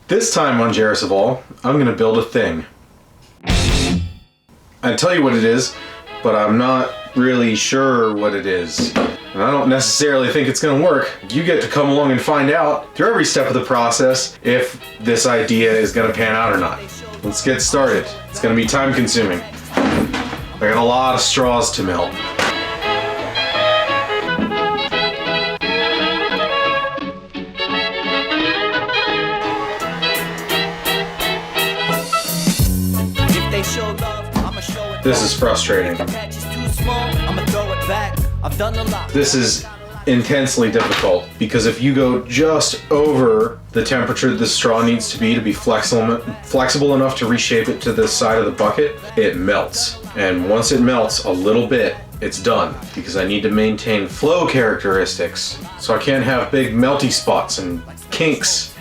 This time on Jairus Of All, I'm going to build a thing. I tell you what it is, but I'm not really sure what it is. And I don't necessarily think it's going to work. You get to come along and find out through every step of the process if this idea is going to pan out or not. Let's get started. It's going to be time consuming. I got a lot of straws to melt. This is frustrating. This is intensely difficult because if you go just over the temperature the straw needs to be flexible enough to reshape it to the side of the bucket, it melts. And once it melts a little bit, it's done because I need to maintain flow characteristics. So I can't have big melty spots and kinks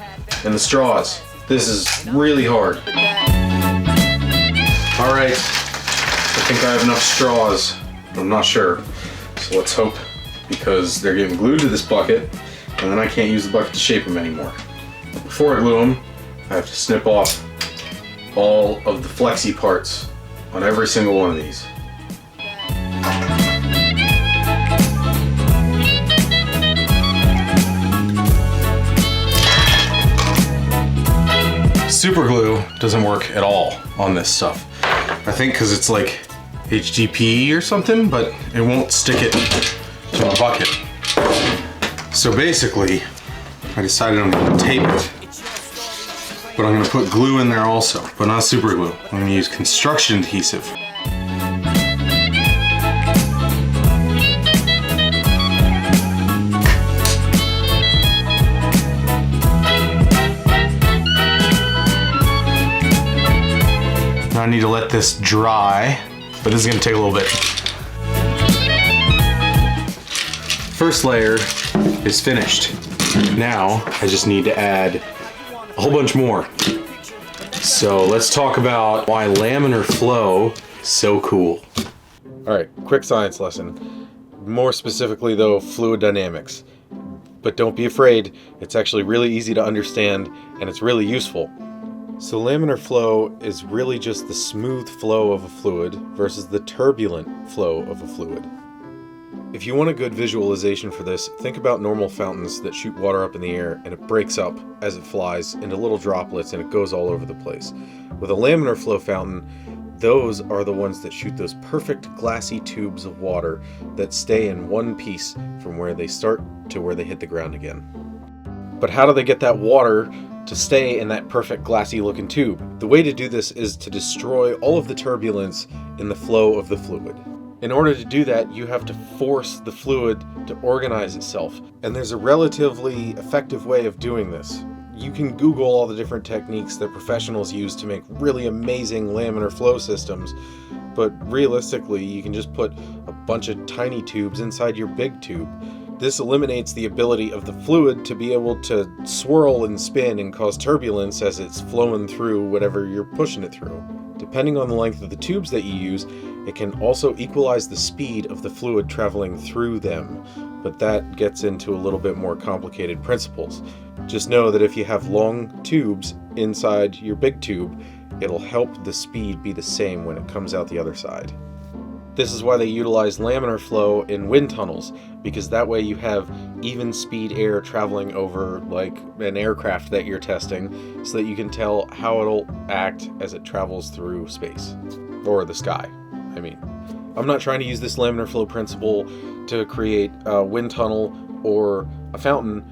in the straws. This is really hard. All right. I think I have enough straws. I'm not sure. So let's hope, because they're getting glued to this bucket and then I can't use the bucket to shape them anymore. Before I glue them, I have to snip off all of the flexy parts on every single one of these. Super glue doesn't work at all on this stuff. I think because it's like HDPE or something, but it won't stick it to a bucket. So basically, I decided I'm going to tape it, but I'm going to put glue in there also, but not super glue. I'm going to use construction adhesive. Now I need to let this dry, but this is going to take a little bit. First layer is finished. Now I just need to add a whole bunch more. So let's talk about why laminar flow is so cool. All right, quick science lesson. More specifically though, fluid dynamics. But don't be afraid, it's actually really easy to understand and it's really useful. So laminar flow is really just the smooth flow of a fluid versus the turbulent flow of a fluid. If you want a good visualization for this, think about normal fountains that shoot water up in the air and it breaks up as it flies into little droplets and it goes all over the place. With a laminar flow fountain, those are the ones that shoot those perfect glassy tubes of water that stay in one piece from where they start to where they hit the ground again. But how do they get that water to stay in that perfect glassy looking tube? The way to do this is to destroy all of the turbulence in the flow of the fluid. In order to do that, you have to force the fluid to organize itself. And there's a relatively effective way of doing this. You can Google all the different techniques that professionals use to make really amazing laminar flow systems, but realistically, you can just put a bunch of tiny tubes inside your big tube. This eliminates the ability of the fluid to be able to swirl and spin and cause turbulence as it's flowing through whatever you're pushing it through. Depending on the length of the tubes that you use, it can also equalize the speed of the fluid traveling through them, but that gets into a little bit more complicated principles. Just know that if you have long tubes inside your big tube, it'll help the speed be the same when it comes out the other side. This is why they utilize laminar flow in wind tunnels, because that way you have even speed air traveling over like an aircraft that you're testing, so that you can tell how it'll act as it travels through space, or the sky, I mean. I'm not trying to use this laminar flow principle to create a wind tunnel or a fountain.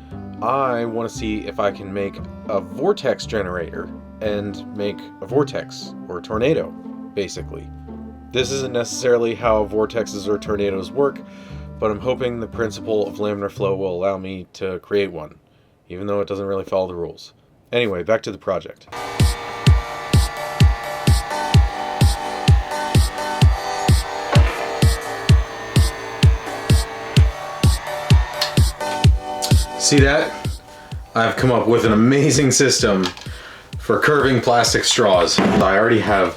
I want to see if I can make a vortex generator and make a vortex, or a tornado, basically. This isn't necessarily how vortexes or tornadoes work, but I'm hoping the principle of laminar flow will allow me to create one, even though it doesn't really follow the rules. Anyway, back to the project. See that? I've come up with an amazing system for curving plastic straws. I already have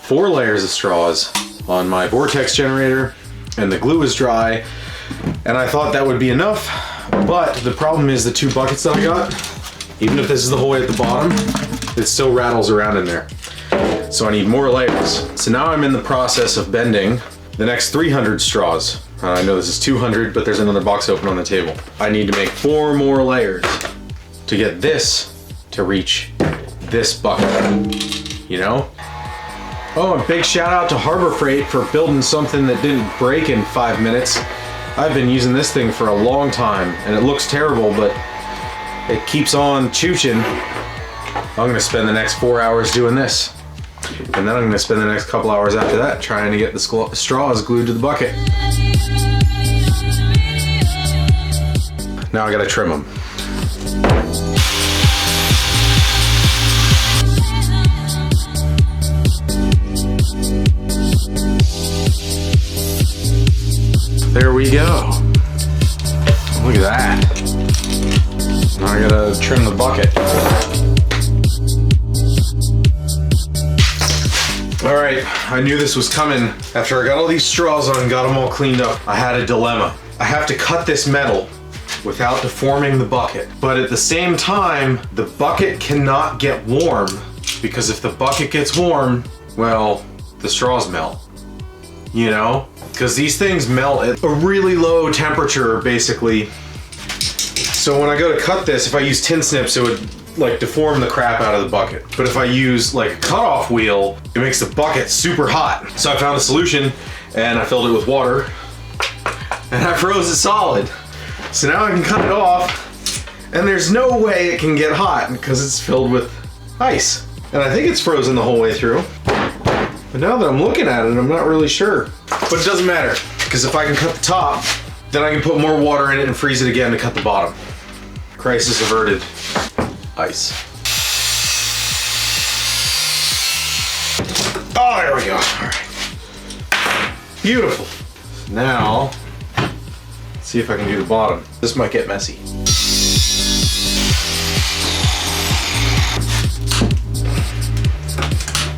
4 layers of straws on my vortex generator, and the glue is dry, and I thought that would be enough, but the problem is the 2 buckets that I got, Even if this is the whole way at the bottom, it still rattles around in there. So I need more layers. So now I'm in the process of bending the next 300 straws. I know this is 200, but there's another box open on the table. I need to make 4 more layers to get this to reach this bucket, you know? Oh, and big shout out to Harbor Freight for building something that didn't break in 5 minutes. I've been using this thing for a long time, and it looks terrible, but it keeps on chooching. I'm gonna spend the next 4 hours doing this. And then I'm gonna spend the next couple hours after that trying to get the straws glued to the bucket. Now I gotta trim them. There we go. Look at that. Now I gotta trim the bucket. All right, I knew this was coming. After I got all these straws on and got them all cleaned up, I had a dilemma. I have to cut this metal without deforming the bucket. But at the same time, the bucket cannot get warm, because if the bucket gets warm, well, the straws melt, you know? Because these things melt at a really low temperature, basically. So when I go to cut this, if I use tin snips, it would like deform the crap out of the bucket. But if I use like a cutoff wheel, it makes the bucket super hot. So I found a solution, and I filled it with water, and I froze it solid. So now I can cut it off, and there's no way it can get hot because it's filled with ice. And I think it's frozen the whole way through. But now that I'm looking at it, I'm not really sure. But it doesn't matter, because if I can cut the top, then I can put more water in it and freeze it again to cut the bottom. Crisis averted. Ice. Oh, there we go. All right. Beautiful. Now, let's see if I can do the bottom. This might get messy.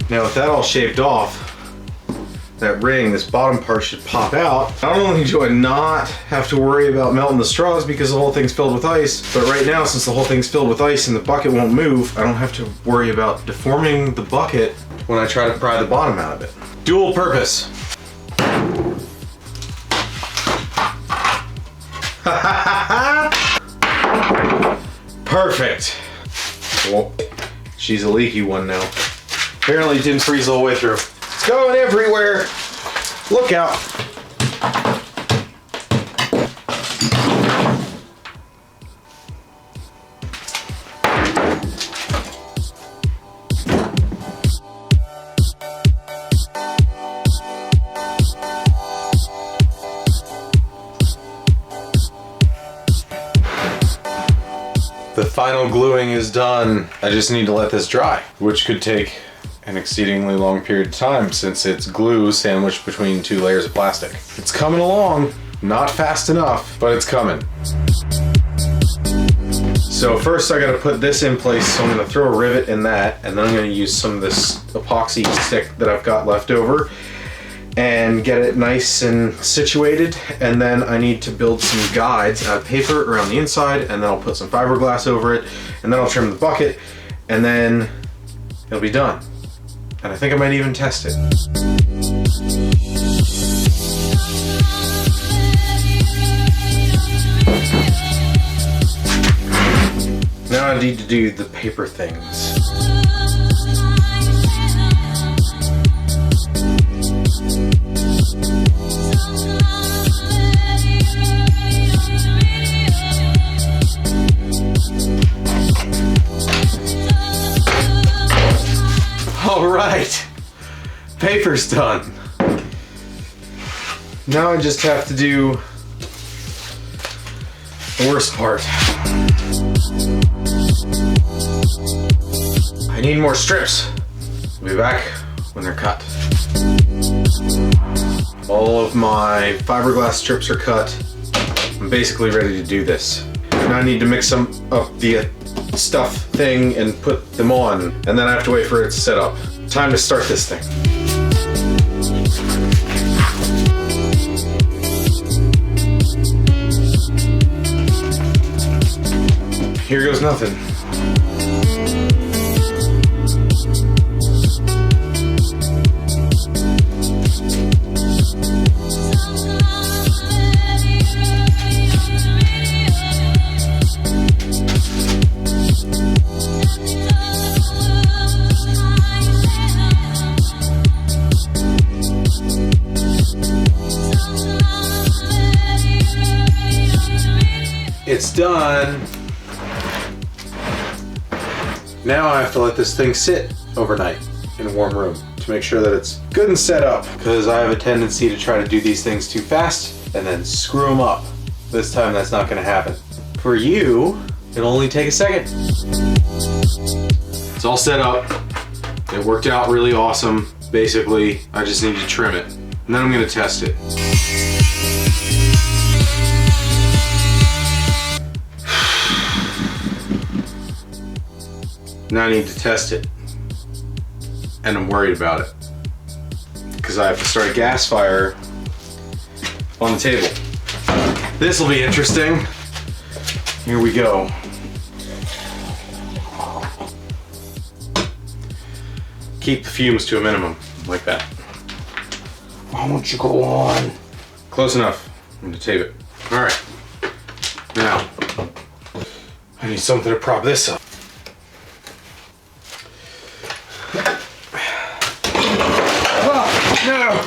Now with that all shaved off, that ring, this bottom part should pop out. Not only do I not have to worry about melting the straws because the whole thing's filled with ice, but right now, since the whole thing's filled with ice and the bucket won't move, I don't have to worry about deforming the bucket when I try to pry the bottom out of it. Dual purpose. Perfect. Well, she's a leaky one now. Apparently it didn't freeze all the way through. It's going everywhere. Look out. The final gluing is done. I just need to let this dry, which could take an exceedingly long period of time since it's glue sandwiched between 2 layers of plastic. It's coming along, not fast enough, but it's coming. So first I gotta put this in place, so I'm gonna throw a rivet in that, and then I'm gonna use some of this epoxy stick that I've got left over and get it nice and situated. And then I need to build some guides out of paper around the inside, and then I'll put some fiberglass over it, and then I'll trim the bucket, and then it'll be done. And I think I might even test it. Now I need to do the paper things. All right, paper's done. Now I just have to do the worst part. I need more strips. I'll be back when they're cut. All of my fiberglass strips are cut. I'm basically ready to do this. Now I need to mix some of the stuff thing and put them on, and then I have to wait for it to set up. Time to start this thing. Here goes nothing. almost done. Now I have to let this thing sit overnight in a warm room to make sure that it's good and set up, because I have a tendency to try to do these things too fast and then screw them up. This time that's not gonna happen. For you, it'll only take a second. It's all set up. It worked out really awesome. Basically, I just need to trim it. And then I'm gonna test it. Now I need to test it. And I'm worried about it, because I have to start a gas fire on the table. This will be interesting. Here we go. Keep the fumes to a minimum, like that. Why won't you go on? Close enough. I'm gonna tape it. All right. Now, I need something to prop this up. No!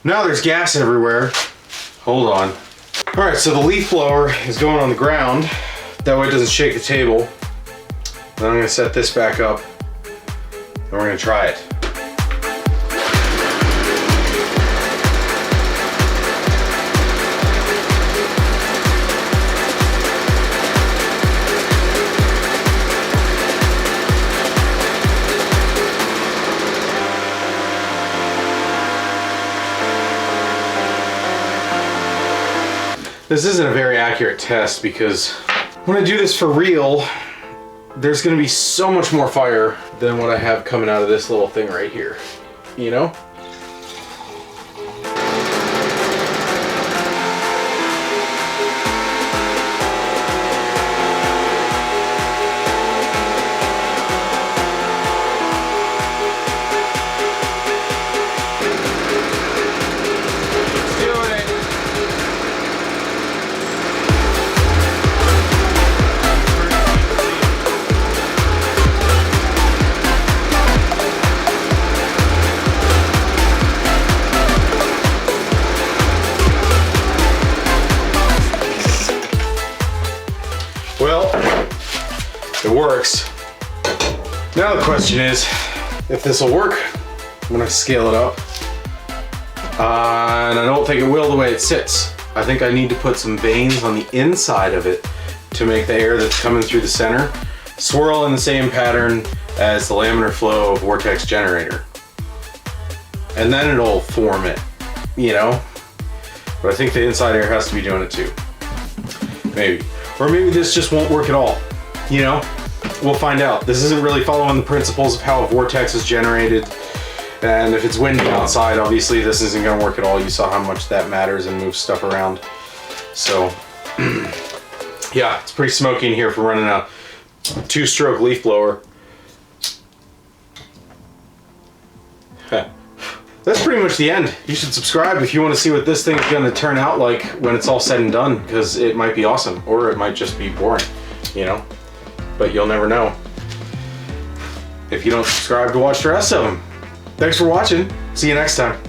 Now there's gas everywhere. Hold on. All right, so the leaf blower is going on the ground. That way it doesn't shake the table. Then I'm gonna set this back up and we're gonna try it. This isn't a very accurate test, because when I do this for real, there's gonna be so much more fire than what I have coming out of this little thing right here, you know? Well, it works. Now the question is, if this will work, I'm gonna scale it up. And I don't think it will the way it sits. I think I need to put some vanes on the inside of it to make the air that's coming through the center swirl in the same pattern as the laminar flow vortex generator. And then it'll form it, you know? But I think the inside air has to be doing it too. Maybe. Or maybe this just won't work at all, you know? We'll find out. This isn't really following the principles of how a vortex is generated. And if it's windy outside, obviously this isn't gonna work at all. You saw how much that matters and moves stuff around. So, yeah, it's pretty smoky in here for running a 2-stroke leaf blower. That's pretty much the end. You should subscribe if you want to see what this thing is going to turn out like when it's all said and done, because it might be awesome, or it might just be boring, you know? But you'll never know if you don't subscribe to watch the rest of them. Thanks for watching. See you next time.